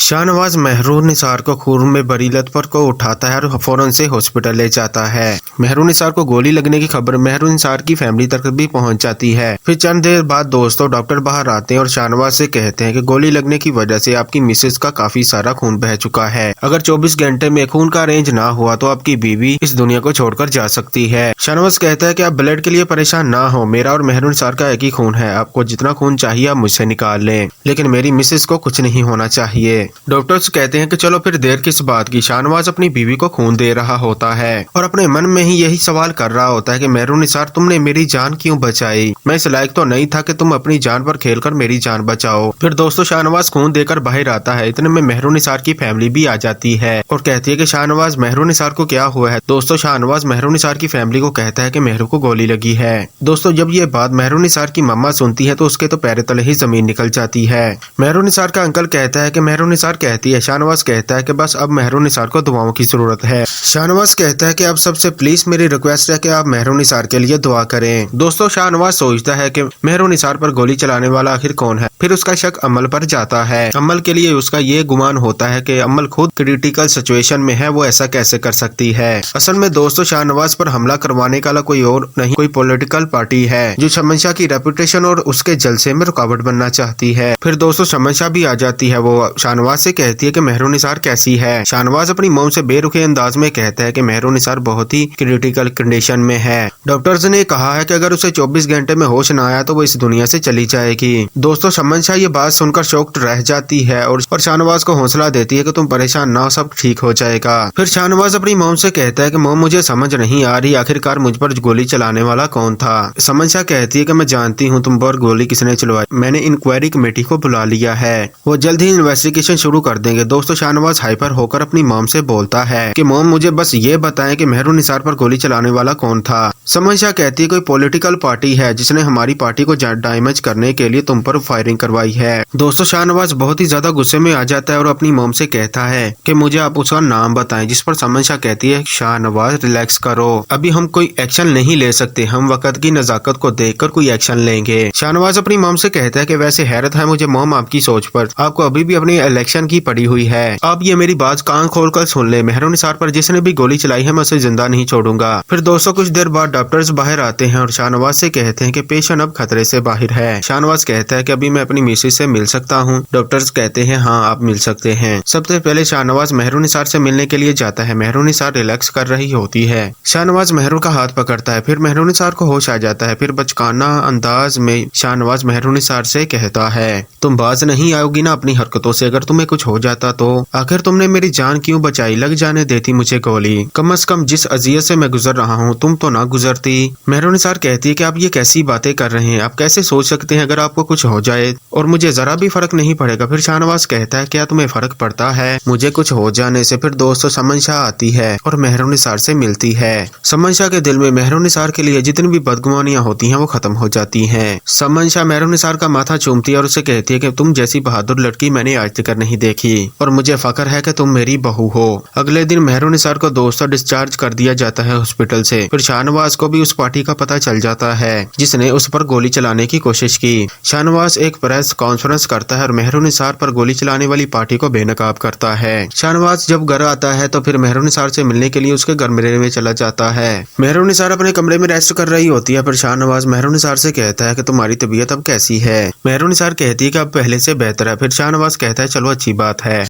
शाहनवाज मेहरुन्निसार को खून में भरी लत पर को उठाता है और फौरन से हॉस्पिटल ले जाता है। मेहरुन्निसार को गोली लगने की खबर मेहरुन्निसार की फैमिली तक भी पहुंच जाती है। फिर चंद देर बाद दोस्तों डॉक्टर बाहर आते हैं और शाहनवाज से कहते हैं कि गोली लगने की वजह से आपकी मिसेज का काफी सारा खून बह चुका है। अगर 24 घंटे में खून का अरेंज ना हुआ तो आपकी बीवी इस दुनिया को छोड़कर जा सकती है। शाहनवाज कहता है कि आप ब्लड के लिए परेशान ना हो, मेरा और मेहरुन्निसार का एक ही खून है, आपको जितना खून चाहिए आप मुझसे निकाल लें, लेकिन मेरी मिसेज को कुछ नहीं होना चाहिए। डॉक्टर्स कहते हैं कि चलो फिर देर किस बात की। शाहनवाज अपनी बीवी को खून दे रहा होता है और अपने मन में ही यही सवाल कर रहा होता है कि मेहरुन्निसार तुमने मेरी जान क्यों बचाई, मैं इस लायक तो नहीं था कि तुम अपनी जान पर खेलकर मेरी जान बचाओ। फिर दोस्तों शाहनवाज खून देकर बाहर आता है। इतने में मेहरुन्निसार की फैमिली भी आ जाती है और कहती है कि शाहनवाज मेहरुन्निसार को क्या हुआ है। दोस्तों शाहनवाज मेहरुन्निसार की फैमिली को कहता है कि मेहरू को गोली लगी है। दोस्तों जब ये बात मेहरुन्निसार की मम्मा सुनती है तो उसके तो पैर तले ही जमीन निकल जाती है। मेहरुन्निसार का अंकल कहता है कि मेहरुन्निसार कहती है। शाहनवाज कहता है कि बस अब मेहरुन्निसार को दुआओं की जरूरत है। शाहनवाज कहता है कि अब सबसे प्लीज मेरी रिक्वेस्ट है कि आप मेहरुन्निसार के लिए दुआ करें। दोस्तों शाहनवाज सोचता है कि मेहरुन्निसार पर गोली चलाने वाला आखिर कौन है। फिर उसका शक अमल पर जाता है। अमल के लिए उसका ये गुमान होता है कि अमल खुद क्रिटिकल सिचुएशन में है, वो ऐसा कैसे कर सकती है। असल में दोस्तों शाहनवाज पर हमला करवाने वाला कोई और नहीं, कोई पॉलिटिकल पार्टी है जो शमन शाह की रेपुटेशन और उसके जलसे में रुकावट बनना चाहती है। फिर दोस्तों शमन शाह भी आ जाती है। वो शाहनवाज से कहती है कि मेहरुन्निसार कैसी है। शाहनवाज अपनी मौम से बेरुखे अंदाज में कहता है कि मेहरुन्निसार बहुत ही क्रिटिकल कंडीशन में है। डॉक्टर्स ने कहा है कि अगर उसे 24 घंटे में होश न आया तो वो इस दुनिया से चली जाएगी। दोस्तों शमन शाह ये बात सुनकर शॉक्ड रह जाती है और शाहनवाज को हौसला देती है कि तुम परेशान ना हो, सब ठीक हो जाएगा। फिर शाहनवाज अपनी मौम से कहता है कि मौम मुझे समझ नहीं आ रही आखिरकार मुझ पर गोली चलाने वाला कौन था। शमन शाह कहती है कि मैं जानती हूँ तुम पर गोली किसने चलवाई, मैंने इंक्वायरी कमेटी को बुला लिया है, वो जल्द ही इन्वेस्टिगेशन शुरू कर देंगे। दोस्तों शाहनवाज हाइपर होकर अपनी मॉम से बोलता है कि मॉम मुझे बस ये बताएं कि मेहरुन्निसार पर गोली चलाने वाला कौन था। शमन शाह कहती है कोई पॉलिटिकल पार्टी है जिसने हमारी पार्टी को डैमेज करने के लिए तुम पर फायरिंग करवाई है। दोस्तों शाहनवाज बहुत ही ज्यादा गुस्से में आ जाता है और अपनी मॉम से कहता है कि मुझे आप उसका नाम बताएं, जिस पर शमन शाह कहती है शाहनवाज रिलैक्स करो, अभी हम कोई एक्शन नहीं ले सकते, हम वक्त की नजाकत को देखकर कोई एक्शन लेंगे। शाहनवाज अपनी मॉम से कहता है कि वैसे हैरत है मुझे मॉम आपकी सोच पर, आपको अभी भी अपनी इलेक्शन की पड़ी हुई है, आप ये मेरी बात कान खोलकर सुन ले, मेहरुन्निसार पर जिसने भी गोली चलाई है मैं उसे जिंदा नहीं छोड़ूंगा। फिर दोस्तों कुछ देर बाद डॉक्टर्स बाहर आते हैं और शाहनवाज से कहते हैं कि पेशेंट अब खतरे से बाहर है। शाहनवाज कहता है कि अभी मैं अपनी मिसेज से मिल सकता हूँ। डॉक्टर्स कहते हैं हाँ आप मिल सकते हैं। सबसे पहले शाहनवाज मेहरुन्निसार से मिलने के लिए जाता है। मेहरुन्निसार रिलैक्स कर रही होती है। शाहनवाज मेहरू का हाथ पकड़ता है। फिर मेहरुन्निसार को होश आ जाता है। फिर बचकाना अंदाज में शाहनवाज मेहरुन्निसार से कहता है तुम बाज नहीं आओगी ना अपनी हरकतों से, अगर तुम्हें कुछ हो जाता तो आखिर तुमने मेरी जान क्यों बचाई, लग जाने देती मुझे गोली, कम से कम जिस अजियत से मैं गुजर रहा हूँ तुम तो ना गुजरती। मेहरुन्निसार कहती है कि आप ये कैसी बातें कर रहे हैं, आप कैसे सोच सकते हैं अगर आपको कुछ हो जाए और मुझे जरा भी फर्क नहीं पड़ेगा। फिर शाहनवाज कहता है क्या तुम्हें फर्क पड़ता है मुझे कुछ हो जाने से। फिर दोस्तों शमन शाह आती है और मेहरुन्निसार से मिलती है। शमन शाह के दिल में मेहरुन्निसार के लिए जितनी भी बदगुमानियां होती हैं वो खत्म हो जाती हैं। शमन शाह मेहरुन्निसार का माथा चूमती है और उसे कहती है कि तुम जैसी बहादुर लड़की मैंने आज तक नहीं देखी और मुझे फख्र है कि तुम मेरी बहू हो। अगले दिन मेहरुन्निसार को दोस्तों डिस्चार्ज कर दिया जाता है हॉस्पिटल से। फिर शाहनवाज को भी उस पार्टी का पता चल जाता है जिसने उस पर गोली चलाने की कोशिश की। शाहनवाज एक प्रेस कॉन्फ्रेंस करता है और मेहरुन्निसार पर गोली चलाने वाली पार्टी को बेनकाब करता है। शाहनवाज जब घर आता है तो फिर मेहरुन्निसार से मिलने के लिए उसके कमरे में चला जाता है। मेहरुन्निसार अपने कमरे में रेस्ट कर रही होती है। फिर शाहनवाज मेहरुन्निसार से कहता है कि तुम्हारी तबीयत अब कैसी है। मेहरुन्निसार कहती है कि अब पहले से बेहतर है। फिर शाहनवाज कहता है चलो अच्छी बात है।